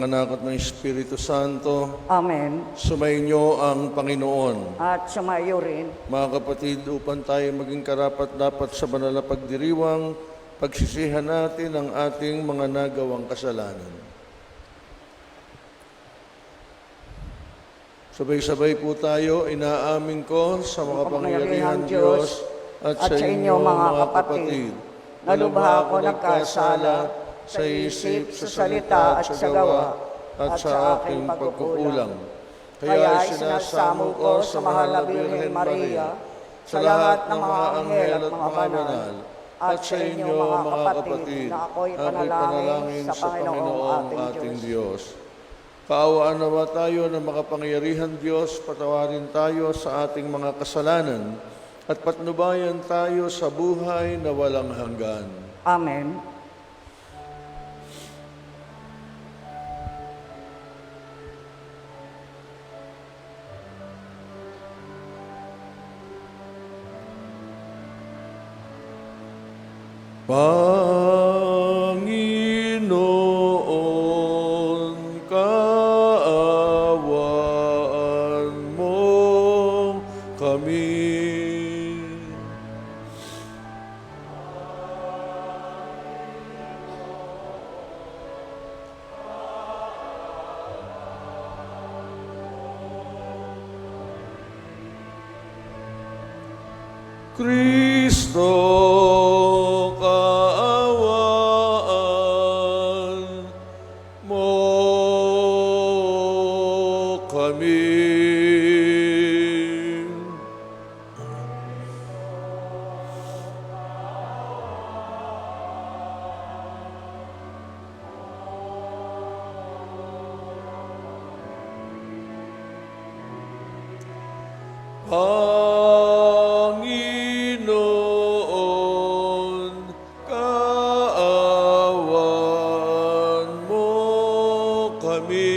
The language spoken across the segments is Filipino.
Anak at ng Espiritu Santo, Amen. sumainyo ang Panginoon. At sumayo rin. Mga kapatid, upang tayo maging karapat-dapat sa banal na pagdiriwang, pagsisihan natin ang ating mga nagawang kasalanan. Sabay-sabay po tayo, inaamin ko sa makapangyarihan Diyos at sa inyo mga kapatid, na lubha ako nagkasala sa isip, sa salita at sa gawa, at sa aking pagkukulang. Kaya sinasamo ko sa mahal na Birhen Maria, sa lahat ng mga anghel at mga banal, at sa inyo mga kapatid, na ako'y panalangin sa Panginoong ating Diyos. Kaawaan nawa tayo ng makapangyarihan Diyos, patawarin tayo sa ating mga kasalanan, at patnubayan tayo sa buhay na walang hanggan. Amen. Panginoon, kaawaan mo kami. Kristo, kaawaan mo kami. Panginoon, kaawaan mo kami.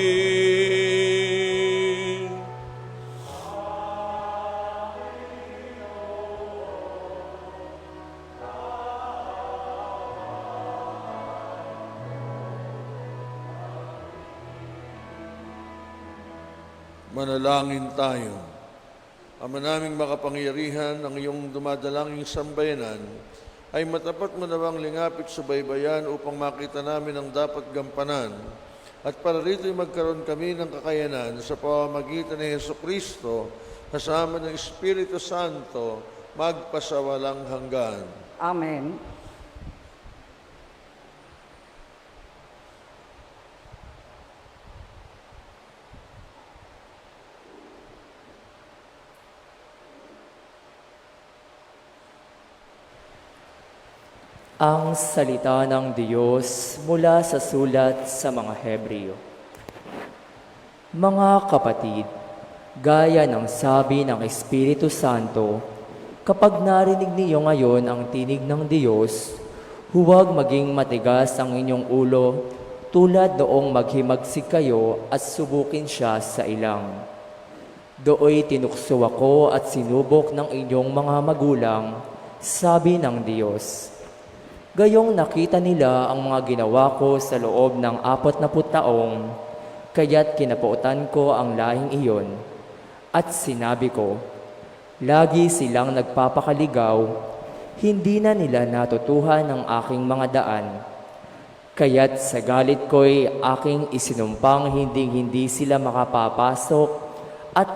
Manalangin tayo. Ama naming makapangyarihan, ang iyong dumadalangin sambayanan ay matapat mo nawang lingapit sa baybayan upang makita namin ang dapat gampanan at para rito'y magkaroon kami ng kakayanan sa pamamagitan ni Jesucristo kasama ng Espiritu Santo magpasawalang hanggan. Amen. Ang salita ng Diyos mula sa sulat sa mga Hebreo. Mga kapatid, gaya ng sabi ng Espiritu Santo, kapag narinig niyo ngayon ang tinig ng Diyos, huwag maging matigas ang inyong ulo tulad noong maghimagsik kayo at subukin siya sa ilang. Dooy tinukso ako at sinubok ng inyong mga magulang, sabi ng Diyos. Gayong nakita nila ang mga ginawa ko sa loob ng 40 taong, kaya't kinapautan ko ang lahing iyon. At sinabi ko, lagi silang nagpapakaligaw, hindi na nila natutuhan ang aking mga daan. Kaya't sa galit ko'y aking isinumpang hindi sila makapapasok at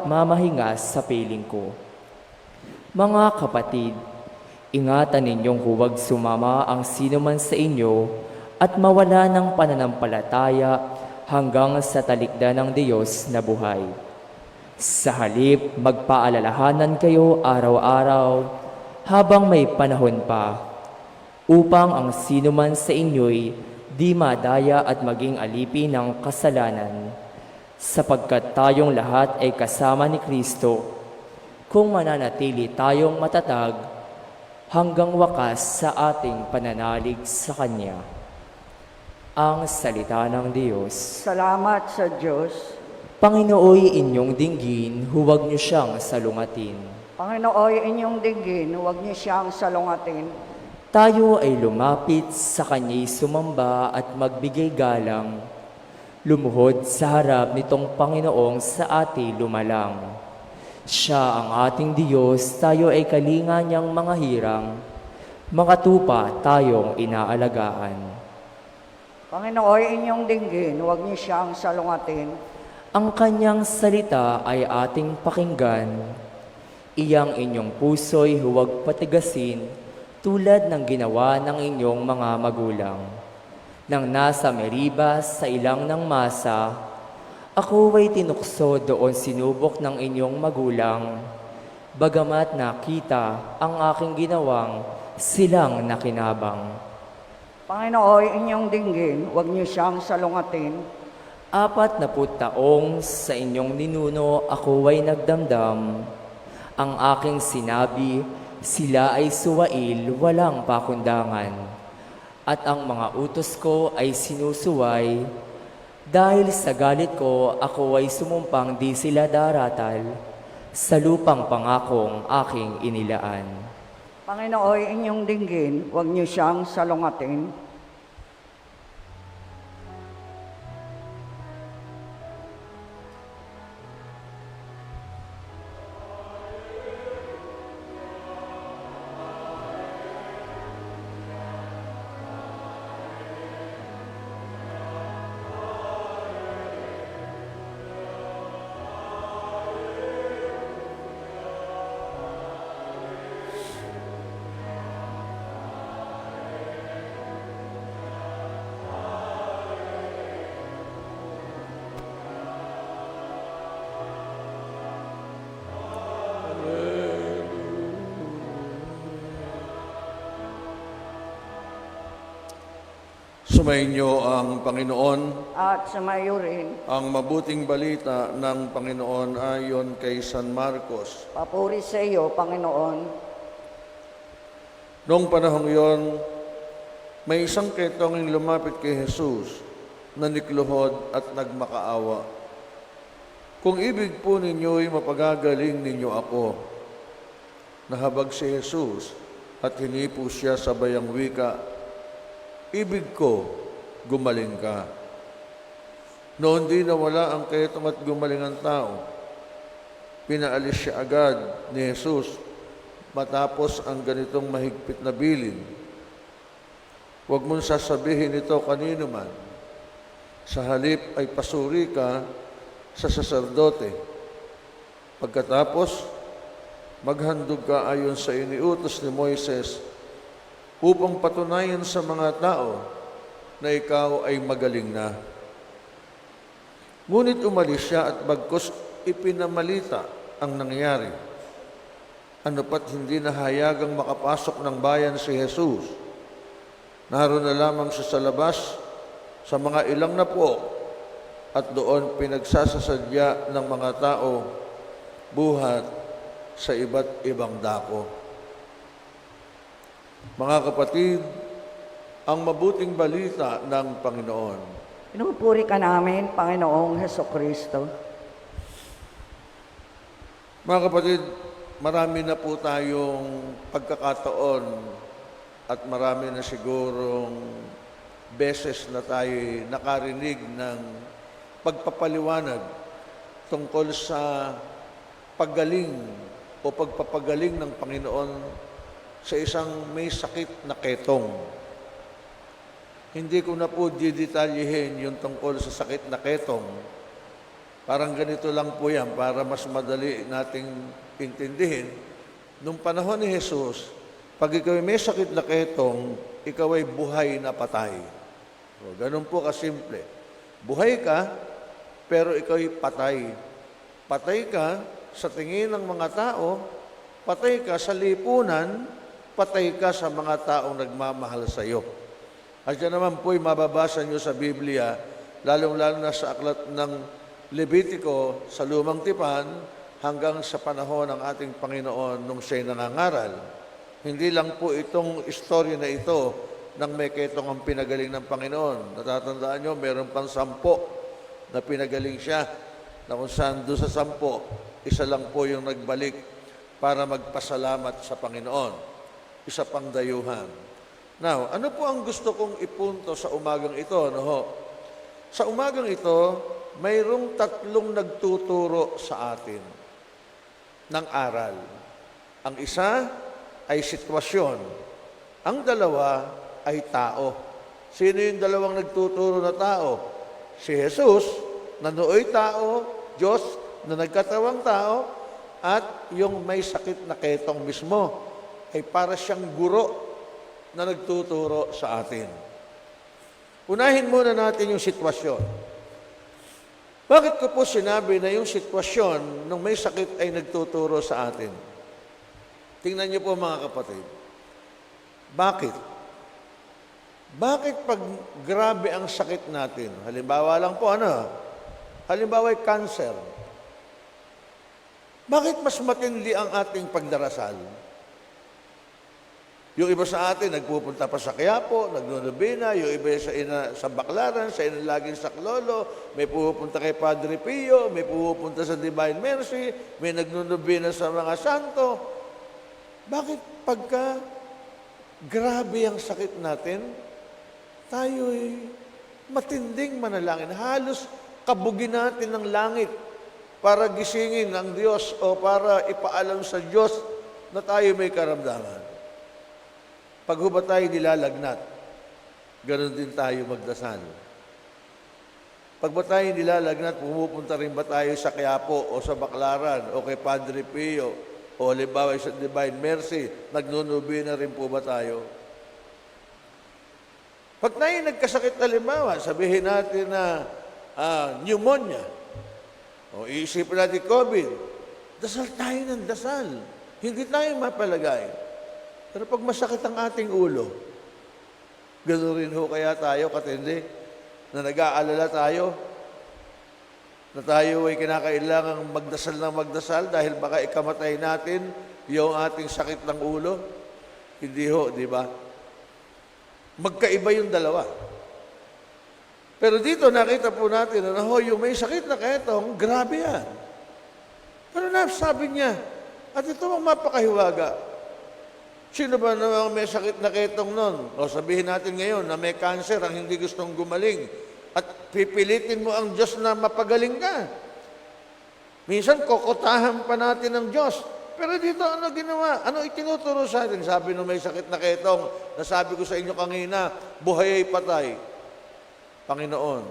mamahinga sa piling ko. Mga kapatid, ingatan ninyong huwag sumama ang sinuman sa inyo at mawala ng pananampalataya hanggang sa talikdan ng Diyos na buhay. Sa halip, magpaalalahanan kayo araw-araw habang may panahon pa, upang ang sinuman sa inyo'y di madaya at maging alipin ng kasalanan, sapagkat tayong lahat ay kasama ni Kristo kung mananatili tayong matatag hanggang wakas sa ating pananalig sa Kanya. Ang salita ng Diyos. Salamat sa Diyos. Panginooy inyong dinggin, huwag niyo siyang salungatin. Panginooy inyong dinggin, huwag niyo siyang salungatin. Tayo ay lumapit sa Kanya'y sumamba at magbigay galang. lumuhod sa harap nitong Panginoong sa ating lumalang. Siya ang ating Diyos, tayo ay kalinga niyang mga hirang, mga tupa tayong inaalagaan. Panginoon, inyong dinggin, huwag niyo siyang salungatin. Ang kanyang salita ay ating pakinggan. Iyang inyong puso'y huwag patigasin tulad ng ginawa ng inyong mga magulang. Nang nasa Meribas sa ilang ng masa, ako ay tinukso doon sinubok ng inyong magulang. Bagamat nakita ang aking ginawang silang nakinabang. Panginoon, inyong dinggin, huwag niyo siyang salungatin. 40 taong sa inyong ninuno ako ay nagdamdam. Ang aking sinabi, sila ay suwail, walang pakundangan. At ang mga utos ko ay sinusuway. Dahil sa galit ko, ako ay sumumpang di sila daratal sa lupang pangakong aking inilaan. Panginoon, inyong dinggin, huwag niyo siyang salungatin. Sumainyo ang Panginoon. At sumayo rin, Ang mabuting balita ng Panginoon ayon kay San Marcos. papuri sa iyo, Panginoon. Noong panahong iyon, may isang ketonging lumapit kay Jesus na nikluhod at nagmakaawa. Kung ibig po ninyo'y mapagagaling ninyo ako. Nahabag si Jesus at hinipo siya sa bayang wika, ibig ko, gumaling ka. Noon di nawala ang ketong at gumaling ang tao. Pinaalis siya agad ni Jesus matapos ang ganitong mahigpit na bilin. Huwag mong sasabihin ito kanino man. Sa halip ay pasuri ka sa saserdote. Pagkatapos, maghandog ka ayon sa iniutos ni Moises upang patunayan sa mga tao na ikaw ay magaling na. Ngunit umalis siya at bagkus ipinamalita ang nangyari. Ano pat hindi nahayagang makapasok ng bayan si Jesus. Naroon na lamang siya sa labas sa mga ilang na po at doon pinagsasasadya ng mga tao buhat sa iba't ibang dako. Mga kapatid, ang mabuting balita ng Panginoon. Pinupuri ka namin, Panginoong Hesukristo. Mga kapatid, marami na po tayong pagkakataon at marami na sigurong beses na tayo nakarinig ng pagpapaliwanag tungkol sa paggaling o pagpapagaling ng Panginoon sa isang may sakit na ketong. Hindi ko na po didetalyehin yung tungkol sa sakit na ketong. Parang ganito lang po yan para mas madali nating intindihin. Nung panahon ni Jesus, pag ikaw may sakit na ketong, ikaw ay buhay na patay. O, ganun po kasimple. Buhay ka, pero ikaw ay patay. Patay ka sa tingin ng mga tao, patay ka sa lipunan, patay ka sa mga taong nagmamahal sa iyo. At yan naman po'y mababasa nyo sa Biblia, lalong-lalo na sa aklat ng Levitico sa Lumang Tipan hanggang sa panahon ng ating Panginoon nung siya'y nangangaral. Hindi lang po itong istorya na ito nang may ketong ang pinagaling ng Panginoon. Natatandaan nyo, meron pang 10 na pinagaling siya na kung saan doon sa 10, isa lang po yung nagbalik para magpasalamat sa Panginoon. Isa pang dayuhan. Now, ano po ang gusto kong ipunto sa umagang ito? No ho? Sa umagang ito, mayroong tatlong nagtuturo sa atin ng aral. Ang isa ay sitwasyon. Ang dalawa ay tao. Sino yung dalawang nagtuturo na tao? Si Jesus, na nooy tao, Diyos, na nagkatawang tao, at yung may sakit na ketong mismo, ay para siyang guro na nagtuturo sa atin. Unahin muna natin yung sitwasyon. Bakit ko po sinabi na yung sitwasyon nung may sakit ay nagtuturo sa atin? Tingnan niyo po mga kapatid. Bakit? Bakit pag grabe ang sakit natin? Halimbawa lang po, halimbawa ay cancer. Bakit mas matindi ang ating pagdarasal? Yung iba sa atin, nagpupunta pa sa Quiapo, nagnunubina, yung iba sa Baclaran, sa Inalagin Saklolo, may pupunta kay Padre Pio, may pupunta sa Divine Mercy, may nagnunubina sa mga santo. Bakit pagka grabe ang sakit natin, tayo'y matinding manalangin. Halos kabugin natin ng langit para gisingin ang Diyos o para ipaalam sa Diyos na tayo may karamdaman. Pag ba tayo nilalagnat, ganoon din tayo magdasal. Pag ba tayo nilalagnat, pumupunta rin ba tayo sa Quiapo o sa Baclaran o kay Padre Pio o halimbawa sa Divine Mercy, nagnunubi na rin po ba tayo? Pag tayo nagkasakit halimbawa, sabihin natin na pneumonia o iisipin natin COVID, dasal tayo ng dasal. Hindi tayo mapalagay. Pero pag masakit ang ating ulo, gano'n rin ho kaya tayo katindi, na nag-aalala tayo, na tayo ay kinakailangang magdasal dahil baka ikamatay natin yung ating sakit ng ulo. Hindi ho, di ba? Magkaiba yung dalawa. Pero dito nakita po natin na yung may sakit na ketong, grabe yan. Pero sabi niya, at ito ang mapakahiwaga. Sino ba namang may sakit na ketong nun? O sabihin natin ngayon na may cancer ang hindi gustong gumaling at pipilitin mo ang Diyos na mapagaling ka. Minsan, kokotahan pa natin ng Diyos. Pero dito, ano ginawa? Ano itinuturo sa atin? Sabi nung may sakit na ketong, nasabi ko sa inyo kanina, buhay ay patay. Panginoon,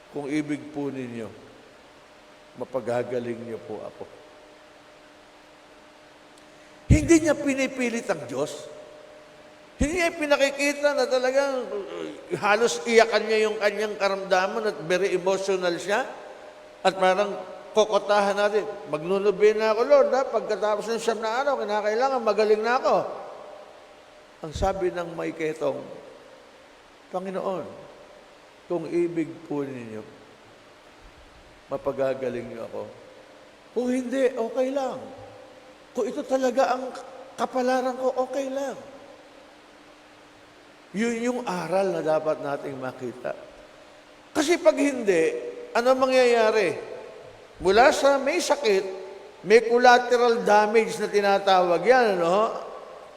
kung ibig po ninyo, mapagagaling niyo po ako. Hindi niya pinipilit ang Diyos. Hindi niya pinakikita na talagang halos iyakan niya yung kanyang karamdaman at very emotional siya. At parang kokotahan natin, magnunubi na ako, Lord, pagkatapos ng 9 na araw, kinakailangan magaling na ako. Ang sabi ng may ketong, Panginoon, kung ibig po ninyo, mapagagaling niyo ako. Kung hindi, okay lang. Kung ito talaga ang kapalaran ko, okay lang. Yun yung aral na dapat nating makita. Kasi pag hindi, ano mangyayari? Mula sa may sakit, may collateral damage na tinatawag yan,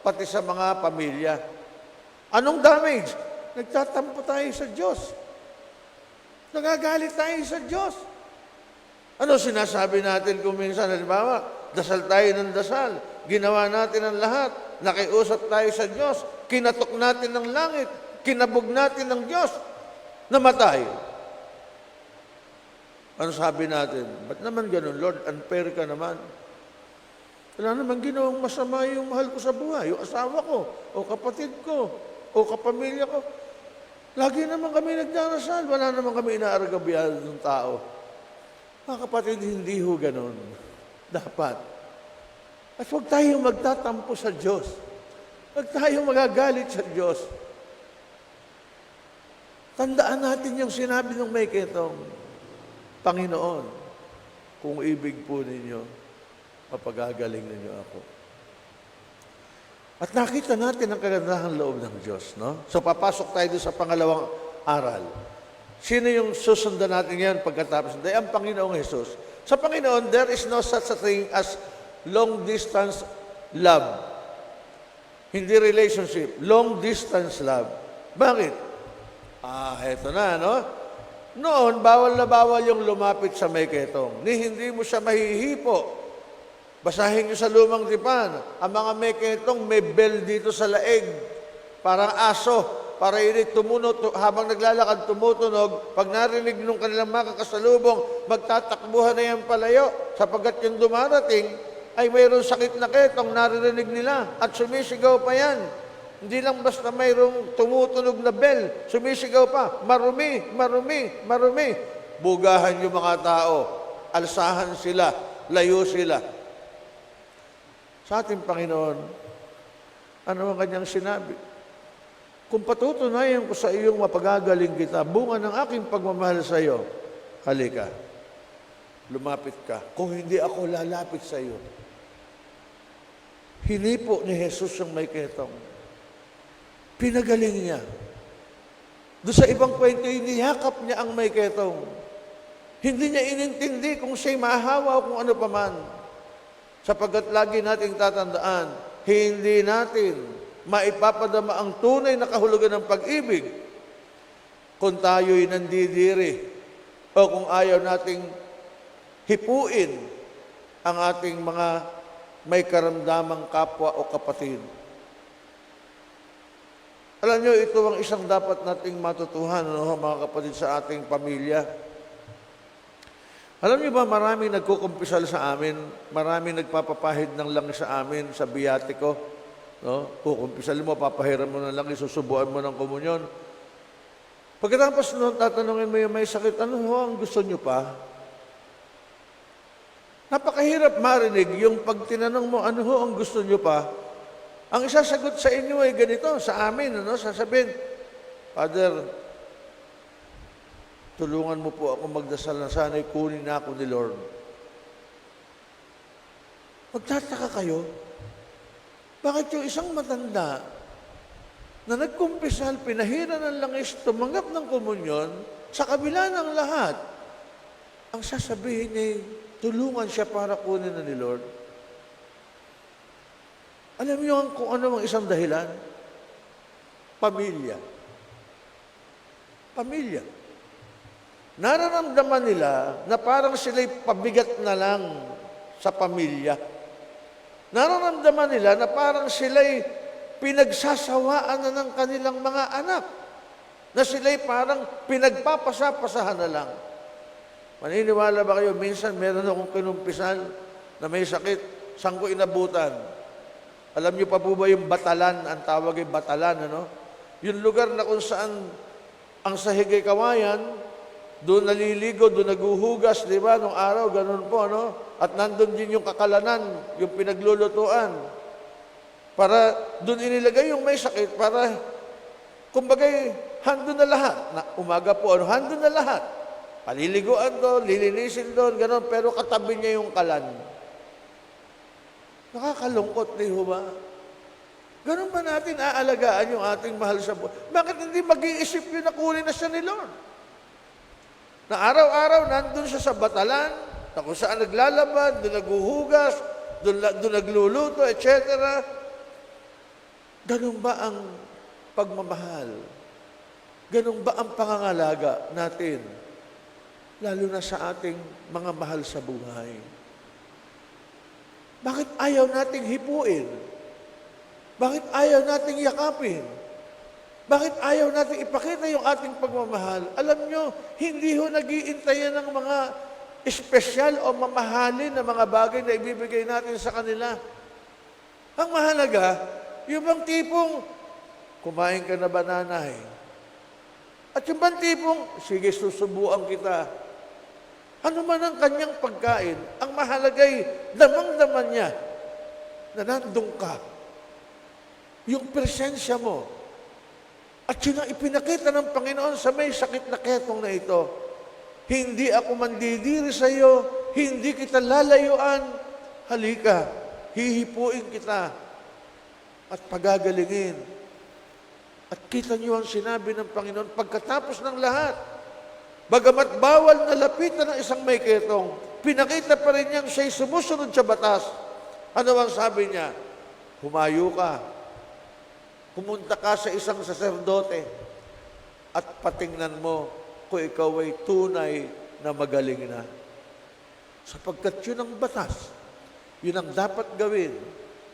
pati sa mga pamilya. Anong damage? Nagtatampo tayo sa Diyos. Nagagalit tayo sa Diyos. Ano sinasabi natin kung minsan, halimbawa, dasal tayo ng dasal, ginawa natin ang lahat, nakiusap tayo sa Diyos, kinatok natin ng langit, kinabog natin ng Diyos, namatay. Ano sabi natin? Ba't naman ganun, Lord? Unfair ka naman. Wala naman ginawang masama yung mahal ko sa buhay, yung asawa ko, o kapatid ko, o kapamilya ko. Lagi naman kami nagdarasal, wala naman kami inaaragabyado ng tao. Mga kapatid, hindi ho ganun. Dapat. At huwag tayong magtatampo sa Diyos. Huwag tayong magagalit sa Diyos. Tandaan natin yung sinabi ng may ketong, Panginoon, kung ibig po ninyo, mapagagaling ninyo ako. At nakita natin ang kagandahan loob ng Diyos, no? So papasok tayo doon sa pangalawang aral. Sino yung susundan natin yan pagkatapos? Ang Panginoong Jesus. Sa Panginoon, there is no such a thing as long-distance love. Hindi relationship, long-distance love. Bakit? Eto na, no? Noon, bawal na bawal yung lumapit sa may ketong. Hindi mo siya mahihipo. Basahin niyo sa lumang tipan, ang mga may ketong may bell dito sa laig. Parang aso, para ini habang naglalakad tumutunog, pag narinig nung kanilang makakasalubong, magtatakbuhan na yan palayo, sapagkat yung dumarating ay mayroong sakit na ketong naririnig nila at sumisigaw pa yan. Hindi lang basta mayroong tumutunog na bell, sumisigaw pa, marumi, marumi, marumi. Bugahan yung mga tao, alsahan sila, layo sila. Sa ating Panginoon, ano ang kanyang sinabi? Kung patutunayan ko sa iyong mapagagaling kita, bunga ng aking pagmamahal sa iyo, halika, lumapit ka. Kung hindi ako lalapit sa iyo. Hinipo ni Jesus yung may ketong. Pinagaling niya. Doon sa ibang kwento, iniyakap niya ang may ketong. Hindi niya inintindi kung siya'y mahahawa o kung ano paman. Sapagkat lagi nating tatandaan, hindi natin maipapadama ang tunay na kahulugan ng pag-ibig kung tayo'y nandidiri o kung ayaw nating hipuin ang ating mga may karamdamang kapwa o kapatid. Alam niyo, ito ang isang dapat nating matutuhan, mga kapatid, sa ating pamilya. Alam niyo ba, maraming nagkukumpisal sa amin, maraming nagpapapahid ng langis sa amin sa biyatiko. No? Kukumpisal mo, papahiram mo ng langis, susubuan mo ng komunyon. Pagkatapos noon, tatanungin mo yung may sakit, ano ho ang gusto niyo pa? Napakahirap marinig yung pag tinanong mo, ano ho ang gusto niyo pa? Ang isasagot sa inyo ay ganito, sa amin, sasabihin, Father, tulungan mo po ako magdasal na sana'y kunin na ako ni Lord. Magtataka kayo, bakit yung isang matanda na nagkumpisal, pinahira ng langis, tumanggap ng komunyon, sa kabila ng lahat, ang sasabihin ay tulungan siya para kunin na ni Lord? Alam niyo kung ano ang isang dahilan? Pamilya. Pamilya. Nararamdaman nila na parang sila'y pabigat na lang sa pamilya. Nararamdaman nila na parang sila'y pinagsasawaan na ng kanilang mga anak. Na sila'y parang pinagpapasapasahan na lang. Maniniwala ba kayo, minsan meron akong kinumpisal na may sakit, saan ko inabutan? Alam niyo pa po ba yung Batalan, ang tawag ay Batalan, ano? Yung lugar na kung saan ang sahig ay kawayan, doon naliligo, doon naguhugas, di ba? Nung araw, ganun po, ano? At nandun din yung kakalanan, yung pinaglulutuan. Para doon inilagay yung may sakit, para, kumbagay, handun na lahat. Na, umaga po, ano? Handun na lahat. Paliliguan doon, lilinisin doon, ganun, pero katabi niya yung kalan. Nakakalungkot, di ba? Ganun ba natin aalagaan yung ating mahal sa buhay? Bakit hindi mag-iisip yun na kunin na siya ni Lord? Na araw-araw nandun siya sa Batalan, na kung saan naglalabad, doon naguhugas, doon nagluluto, etc. Ganun ba ang pagmamahal? Ganun ba ang pangangalaga natin? Lalo na sa ating mga mahal sa buhay. Bakit ayaw nating hipuin? Bakit ayaw nating yakapin? Bakit ayaw nating ipakita yung ating pagmamahal? Alam nyo, hindi ho nag-iintayan ng mga espesyal o mamahalin na mga bagay na ibibigay natin sa kanila. Ang mahalaga, yung bang tipong, kumain ka na ba, nanay? At yung bang tipong, sige, susubuan kita. Ano man ang kanyang pagkain, ang mahalagay, damang-daman niya na nandun ka. Yung presensya mo. At yun ang ipinakita ng Panginoon sa may sakit na ketong na ito. Hindi ako mandidiri sa iyo, hindi kita lalayuan. Halika, hihipuin kita at pagagalingin. At kita niyo ang sinabi ng Panginoon pagkatapos ng lahat. Bagamat bawal na lapitan ng isang may ketong, pinakita pa rin niyang siya'y sumusunod sa batas. Ano ang sabi niya? Humayo ka. Pumunta ka sa isang saserdote at patingnan mo kung ikaw ay tunay na magaling na. Sapagkat yun ang batas. Yun ang dapat gawin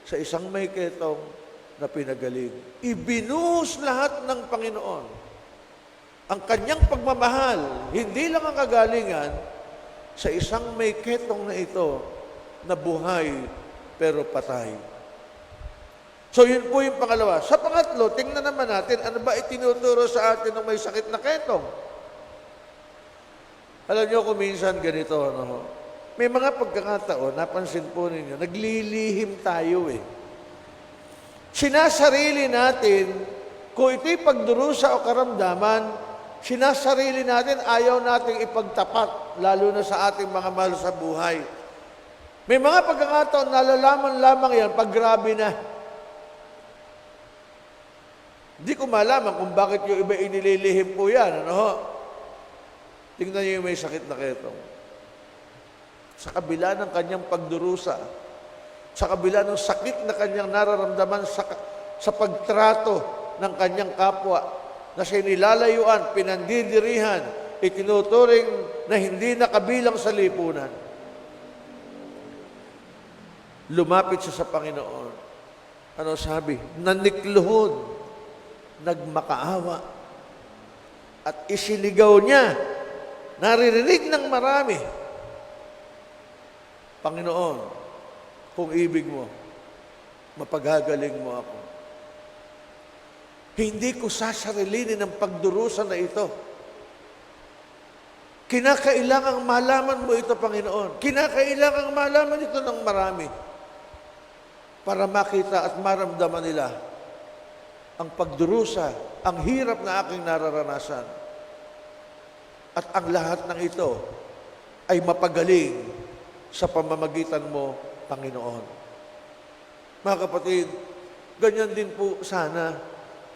sa isang may ketong na pinagaling. Ibinuhos lahat ng Panginoon. Ang kanyang pagmamahal, hindi lang ang kagalingan sa isang may ketong na ito na buhay pero patay. So yun po yung pangalawa. Sa pangatlo, tingnan naman natin, ano ba itinuturo sa atin ng may sakit na ketong? Alam niyo kung minsan ganito, ano, may mga pagkakataon, napansin po ninyo, naglilihim tayo eh. Sinasarili natin, kung ito'y pagdurusa o karamdaman, sinasarili natin, ayaw nating ipagtapat, lalo na sa ating mga mahal sa buhay. May mga pagkakataon, nalalaman lamang yan pag grabe na. Hindi ko malaman kung bakit yung iba inililihim po yan. Ano ho? Tingnan niyo yung may sakit na ketong. Sa kabila ng kanyang pagdurusa, sa kabila ng sakit na kanyang nararamdaman sa pagtrato ng kanyang kapwa, na siya nilalayuan, pinandidirihan, itinuturing na hindi nakabilang sa lipunan. Lumapit siya sa Panginoon. Ano sabi? Nanikluhod, nagmakaawa, at isinigaw niya, naririnig ng marami, Panginoon, kung ibig mo, mapagagaling mo ako. Hindi ko sasarilinin ang pagdurusa na ito. Kinakailangang malaman mo ito, Panginoon. Kinakailangang malaman ito ng marami para makita at maramdaman nila ang pagdurusa, ang hirap na aking nararanasan. At ang lahat ng ito ay mapagaling sa pamamagitan mo, Panginoon. Mga kapatid, ganyan din po sana.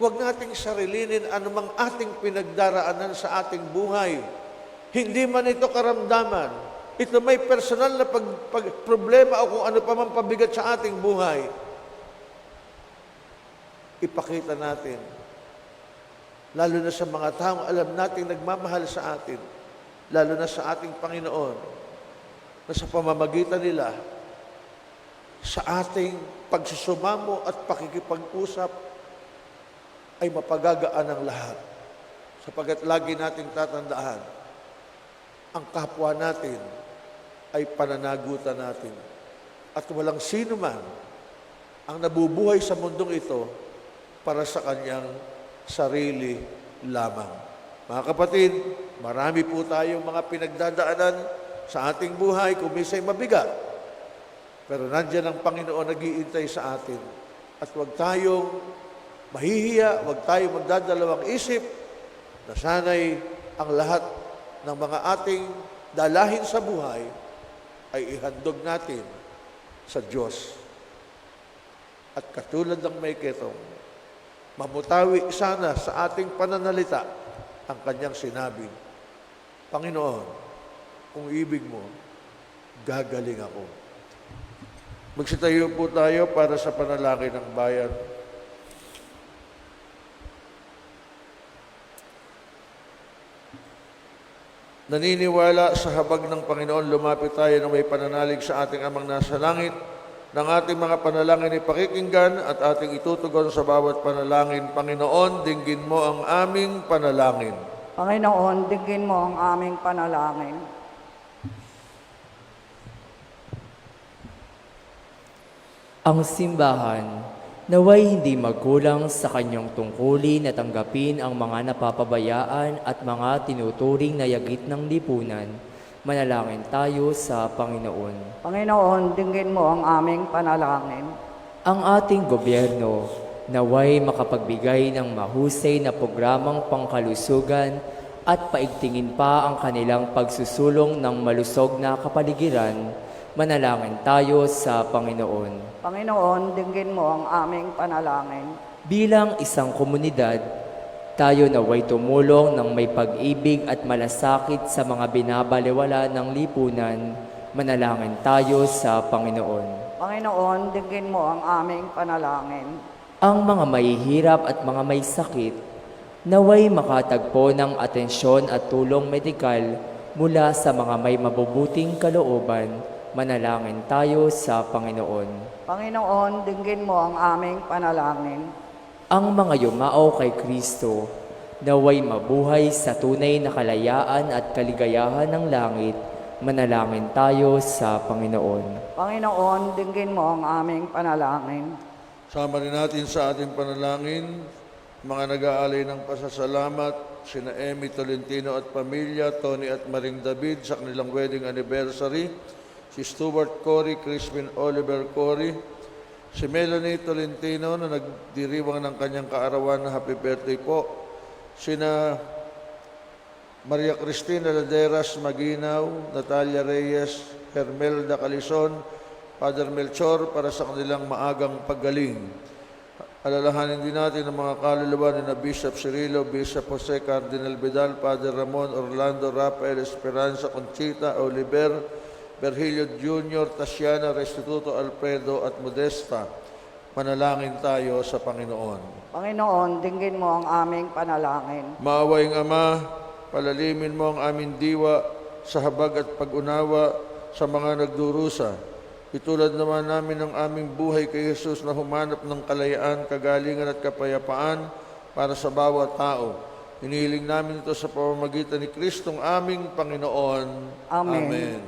Huwag nating sarilinin anumang ating pinagdaraanan sa ating buhay. Hindi man ito karamdaman. Ito may personal na problema o kung ano pa man pabigat sa ating buhay. Ipakita natin. Lalo na sa mga taong alam nating nagmamahal sa atin. Lalo na sa ating Panginoon. Na sa pamamagitan nila, sa ating pagsusumamo at pakikipag-usap, ay mapagagaan ang lahat. Sapagat lagi nating tatandaan, ang kapwa natin ay pananagutan natin. At walang sino man ang nabubuhay sa mundong ito para sa kanyang sarili lamang. Mga kapatid, marami po tayong mga pinagdadaanan sa ating buhay, kung minsan mabigat. Pero nandiyan ang Panginoon nag-iintay sa atin. At huwag tayong mahihiya, huwag tayong magdadalawang isip na sana'y ang lahat ng mga ating dalahin sa buhay ay ihandog natin sa Diyos. At katulad ng may ketong, mamutawi sana sa ating pananalita ang kanyang sinabi, Panginoon, kung ibig mo, gagaling ako. Magsitayo po tayo para sa panalangin ng bayan. Naniniwala sa habag ng Panginoon, lumapit tayo na may pananalig sa ating Amang nasa langit, ng ating mga panalangin ipakikinggan at ating itutugon sa bawat panalangin. Panginoon, dinggin mo ang aming panalangin. Panginoon, dinggin mo ang aming panalangin. Ang simbahan, naway hindi magkulang sa kanyang tungkulin na tanggapin ang mga napapabayaan at mga tinuturing na yagit ng lipunan. Manalangin tayo sa Panginoon. Panginoon, dinggin mo ang aming panalangin. Ang ating gobyerno, naway makapagbigay ng mahusay na programang pangkalusugan at paigtingin pa ang kanilang pagsusulong ng malusog na kapaligiran. Manalangin tayo sa Panginoon. Panginoon, dinggin mo ang aming panalangin. Bilang isang komunidad, tayo naway tumulong ng may pag-ibig at malasakit sa mga binabalewala ng lipunan. Manalangin tayo sa Panginoon. Panginoon, dinggin mo ang aming panalangin. Ang mga mahihirap at mga may sakit, naway makatagpo ng atensyon at tulong medikal mula sa mga may mabubuting kalooban. Manalangin tayo sa Panginoon. Panginoon, dinggin mo ang aming panalangin. Ang mga yumao kay Kristo, naway mabuhay sa tunay na kalayaan at kaligayahan ng langit. Manalangin tayo sa Panginoon. Panginoon, dinggin mo ang aming panalangin. Sama rin natin sa ating panalangin, mga nag-aalay ng pasasalamat, sina Emmy Tolentino at pamilya, Tony at Maring David sa kanilang wedding anniversary, si Stuart Cory, Crispin Oliver Cory, si Melanie Tolentino na nagdiriwang ng kanyang kaarawan na happy birthday po, sina Maria Cristina Laderas Maginaw, Natalia Reyes, Hermelda Calison, Father Melchor para sa kanilang maagang paggaling. Alalahanin din natin ang mga kaluluwa ni na Bishop Cirilo, Bishop Jose Cardinal Vidal, Father Ramon Orlando Rafael Esperanza Conchita Oliver, Virgilio Jr., Tasiana, Restituto Alfredo at Modesta. Manalangin tayo sa Panginoon. Panginoon, dinggin mo ang aming panalangin. Maawayng Ama, palalimin mo ang aming diwa sa habag at pag-unawa sa mga nagdurusa. Itulad naman namin ang aming buhay kay Jesus na humanap ng kalayaan, kagalingan at kapayapaan para sa bawat tao. Hinihiling namin ito sa pamamagitan ni Kristong aming Panginoon. Amen. Amen.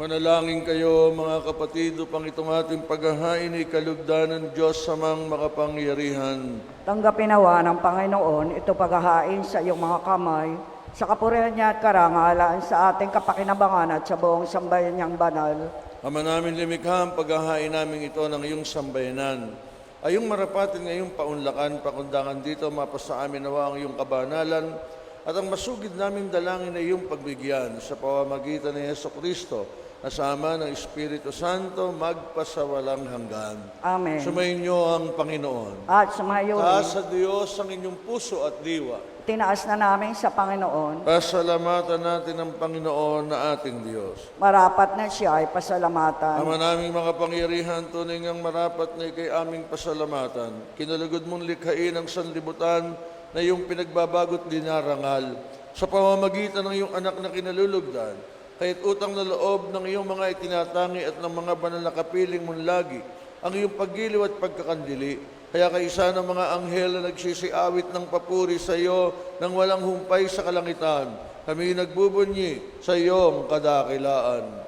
Manalangin kayo mga kapatid upang itong ating paghahain ay kalugdan ng Diyos sa mga makapangyarihan. Tanggapin nawa ng Panginoon ito paghahain sa iyong mga kamay, sa kapurihan niya at karangalan sa ating kapakinabangan at sa buong sambayan niyang banal. Ama namin limikha ang paghahain namin ito ng iyong sambayanan. Ayong marapatin ngayong paunlakan, pakundangan dito, mapasa amin nawa ang iyong kabanalan at ang masugid naming dalangin ay iyong pagbigyan sa pamamagitan ni Yeso Kristo, kasama ng Espiritu Santo, magpasawalang hanggan. Amen. Sumainyo ang Panginoon. At sumayo Taas sa Diyos ang inyong puso at diwa. tinaas na namin sa Panginoon. Pasalamatan natin ang Panginoon na ating Diyos. Marapat na siya ay pasalamatan. Ama naming mga pangyarihan, tunay ngang marapat na ikay aming pasalamatan. Kinalugod mong likhain ang sanlibutan na iyong pinagbabagot dinarangal sa pamamagitan ng iyong anak na kinalulugdan. Kahit utang na loob ng iyong mga itinatangi at ng mga banal na kapiling mong lagi, ang iyong paggiliw at pagkakandili. Kaya kaisa ng mga anghel na nagsisiawit ng papuri sa iyo nang walang humpay sa kalangitan, kami nagbubunyi sa iyong kadakilaan.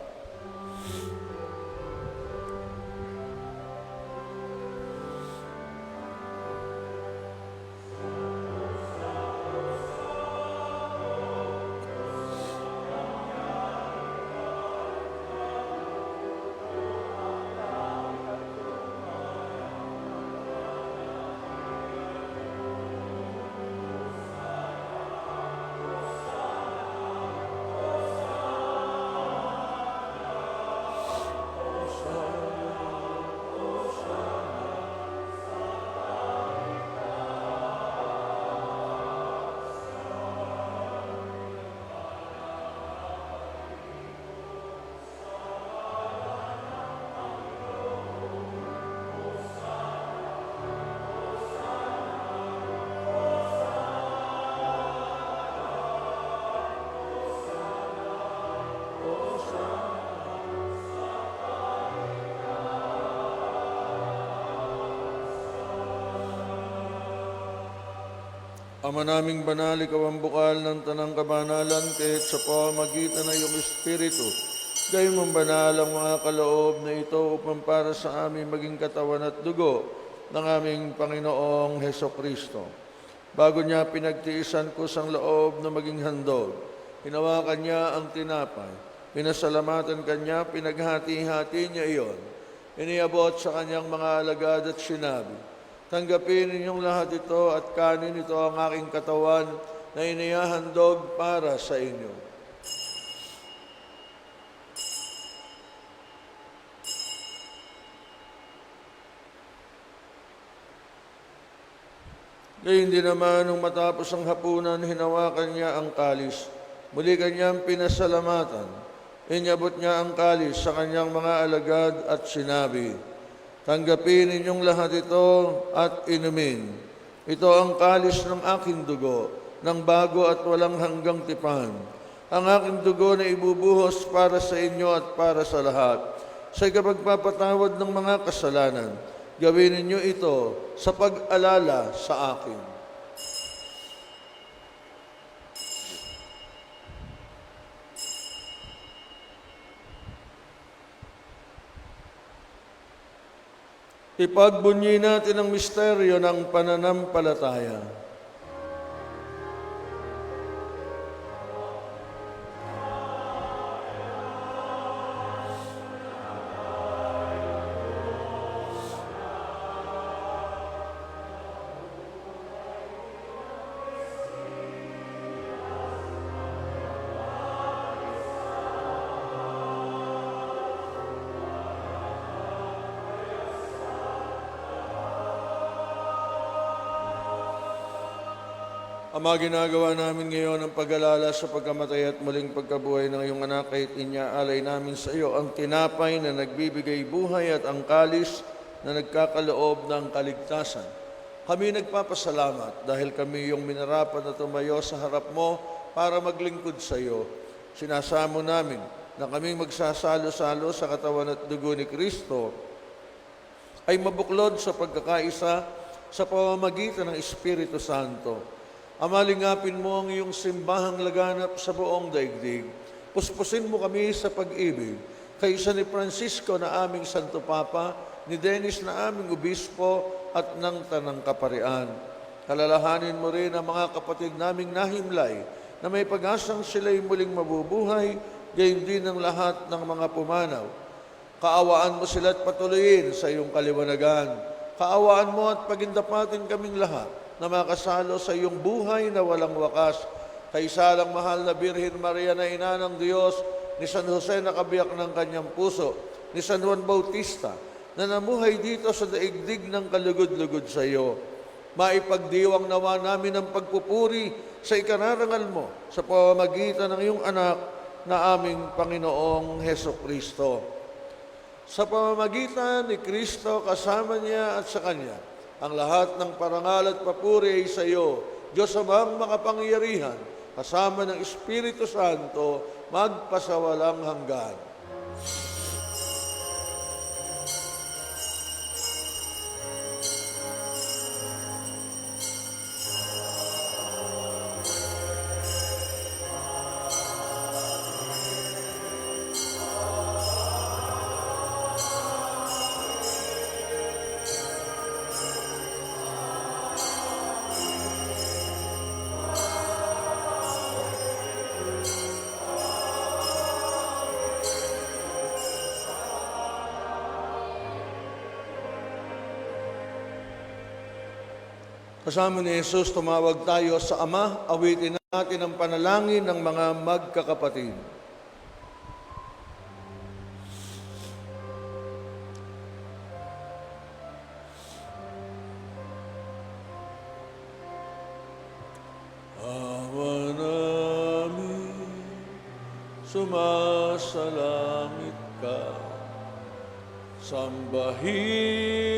Ama naming banal, ikaw ang bukal ng tanang kabanalan, kahit sa pamamagitan ng iyong Espiritu. Gayon mong banal ang mga kaloob na ito upang para sa amin maging katawan at dugo ng aming Panginoong Heso Kristo. Bago niya pinagtiisan ko sang loob na maging handog, hinawakan niya ang tinapay, pinasalamatan kanya, pinaghati-hati niya iyon. Iniabot sa kanyang mga alagad at sinabi, tanggapin ninyong lahat ito at kanin ito ang aking katawan na inihahandog para sa inyo. Gayun din naman, nung matapos ang hapunan, hinawakan niya ang kalis. Muli kanyang pinasalamatan. Inyabot niya ang kalis sa kanyang mga alagad at sinabi, tanggapin ninyong lahat ito at inumin. Ito ang kalis ng aking dugo, ng bago at walang hanggang tipan. Ang aking dugo na ibubuhos para sa inyo at para sa lahat. Sa ikapagpapatawad ng mga kasalanan, gawin ninyo ito sa pag-alala sa akin. Ipagbunyi natin ang misteryo ng pananampalataya. Ama, ginagawa namin ngayon ang pag-alala sa pagkamatay at muling pagkabuhay ng iyong anak, kahit inyaalay namin sa iyo ang tinapay na nagbibigay buhay at ang kalis na nagkakaloob ng kaligtasan. Kami nagpapasalamat dahil kami yung minarapan na tumayo sa harap mo para maglingkod sa iyo. Sinasamo namin na kaming magsasalo-salo sa katawan at dugo ni Kristo ay mabuklod sa pagkakaisa sa pamamagitan ng Espiritu Santo. Ama, lingapin mo ang iyong simbahang laganap sa buong daigdig. Puspusin mo kami sa pag-ibig. Kaysa ni Francisco na aming Santo Papa, ni Dennis na aming Obispo at ng Tanang Kaparian. Kalalahanin mo rin ang mga kapatid naming nahimlay na may pag-asang sila'y muling mabubuhay, gayon din ang lahat ng mga pumanaw. Kaawaan mo sila at patuloyin sa iyong kaliwanagan. Kaawaan mo at pagindapatin kaming lahat na makasalo sa iyong buhay na walang wakas. Kaisalang mahal na Birhen Maria na ina ng Diyos, ni San Jose na kabiyak ng kanyang puso, ni San Juan Bautista na namuhay dito sa daigdig ng kalugod-lugod sa iyo. Maipagdiwang nawa namin ang pagpupuri sa ikararangal mo sa pamamagitan ng iyong anak na aming Panginoong Heso Kristo. Sa pamamagitan ni Kristo, kasama niya at sa Kanya, ang lahat ng parangal at papuri ay sa iyo, Diyos Amang makapangyarihan, kasama ng Espiritu Santo, magpasawalang hanggan. Kasama ni Jesus, tumawag tayo sa Ama, awitin natin ang panalangin ng mga magkakapatid. Awa namin, sumasalangit ka, sambahin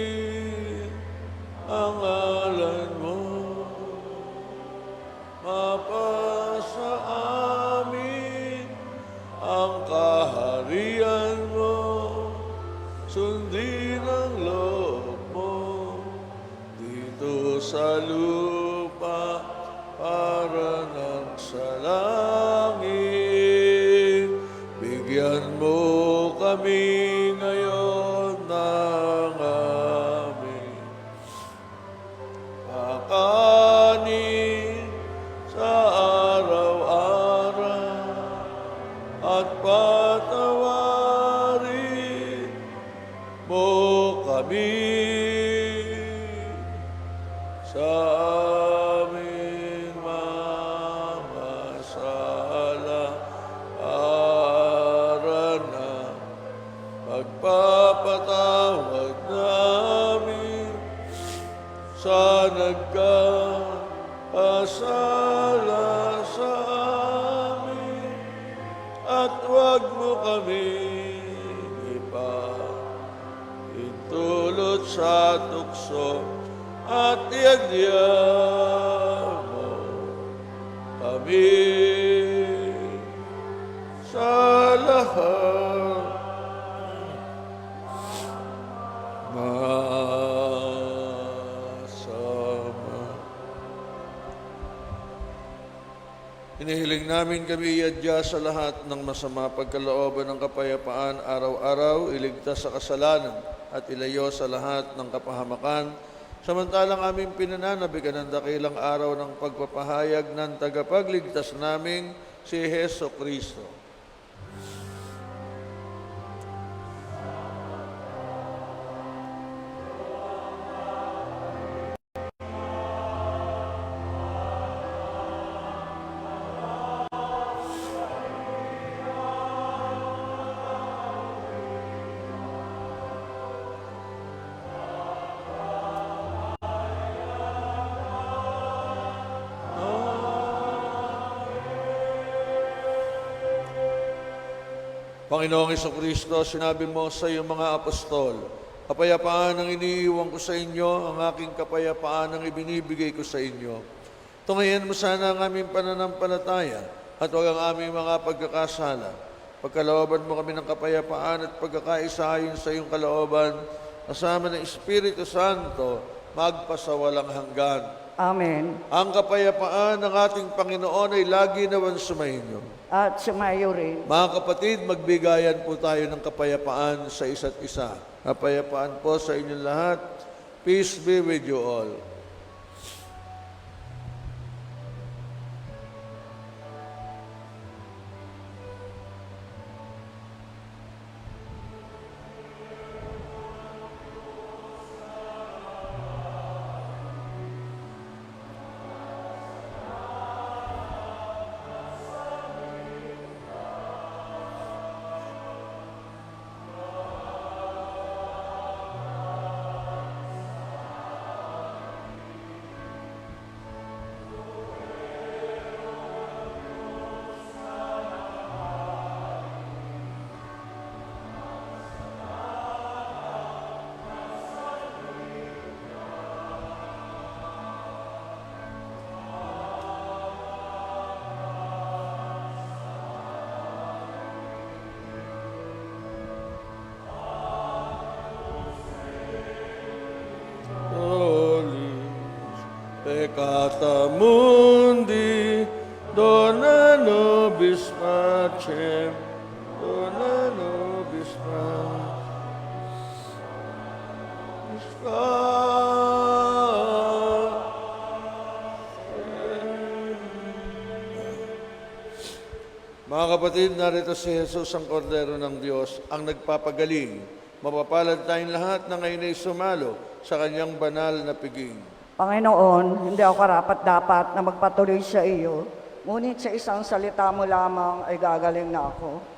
ang ngalan mo, mapasa amin ang kaharian mo, sundin ang loob mo, dito sa lupa sala sa amin at huwag mo kami itulot sa tukso at iagya mo kami sa lahat masama. Inihiling namin kami iadya sa lahat ng masama pagkalooban ng kapayapaan araw-araw, iligtas sa kasalanan at ilayo sa lahat ng kapahamakan, samantalang aming pinananabigan ng dakilang araw ng pagpapahayag ng tagapagligtas naming si Heso Kristo. Panginoong Jesucristo, sinabi mo sa iyong mga apostol, kapayapaan ang iniiwan ko sa inyo, ang aking kapayapaan ang ibinibigay ko sa inyo. Tungayan mo sana ang aming pananampalataya at huwag ang aming mga pagkakasala. Pagkalooban mo kami ng kapayapaan at pagkakaisa ayon sa iyong kalooban, kasama ng Espiritu Santo, magpasawalang hanggan. Amen. Ang kapayapaan ng ating Panginoon ay lagi naman sumainyo. At sumayo rin. Mga kapatid, magbigayan po tayo ng kapayapaan sa isa't isa. Kapayapaan po sa inyong lahat. Peace be with you all. Peccata mundi, dona nobis pacem, dona nobis Mga kapatid, narito si Jesus ang Kordero ng Diyos, ang nagpapagaling. Mapapalad tayong lahat na ngayon ay sumalo sa kanyang banal na piging. Panginoon, hindi ako karapat-dapat na magpatuloy sa iyo, ngunit sa isang salita mo lamang ay gagaling na ako.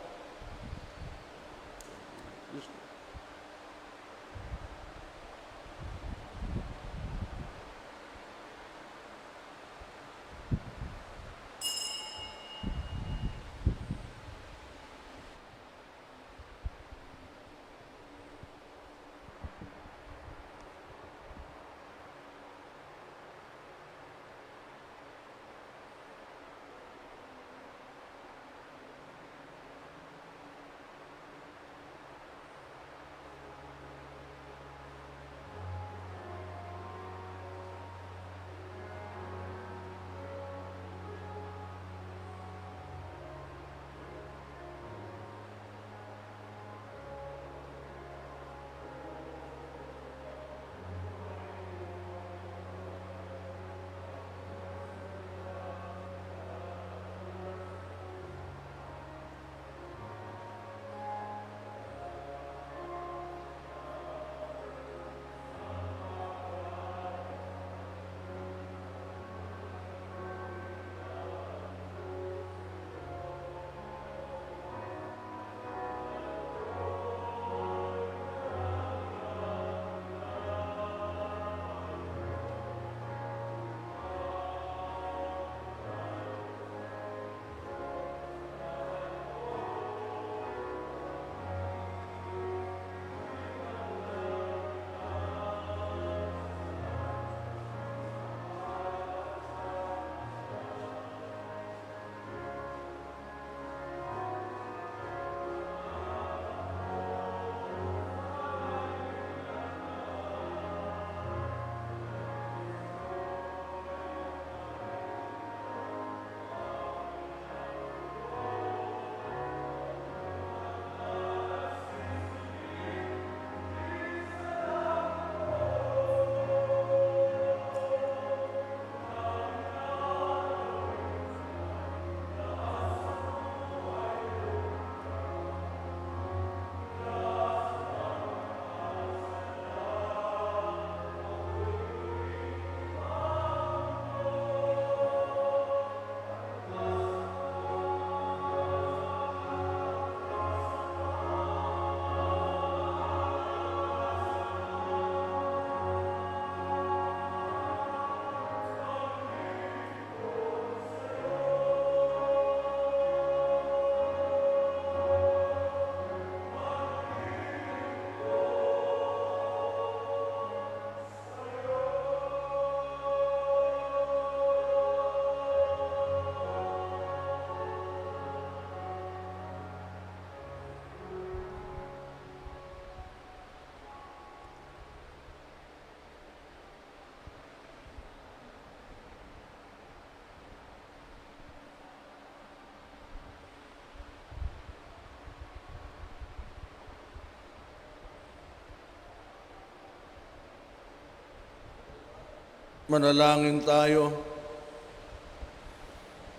Manalangin tayo.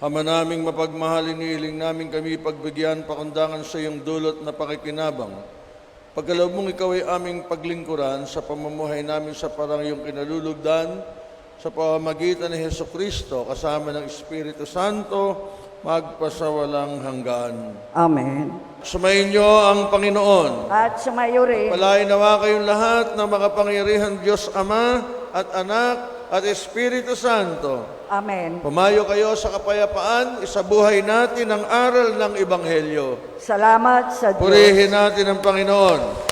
Ama naming mapagmahal, iniiling namin kami pagbigyan pakundangan sa iyong dulot na pakikinabang. Pagkaloob mong ikaw ay aming paglingkuran sa pamumuhay namin sa parang iyong kinalulugdan, sa pamamagitan ni Hesukristo kasama ng Espiritu Santo, magpasawalang hanggan. Amen. Sumainyo ang Panginoon. At sumayo rin. Palain nawa kayong lahat ng makapangyarihan Diyos Ama at Anak at Espiritu Santo. Amen. Pumayo kayo sa kapayapaan, isabuhay natin ang aral ng Ebanghelyo. Salamat sa Diyos. Purihin natin ang Panginoon.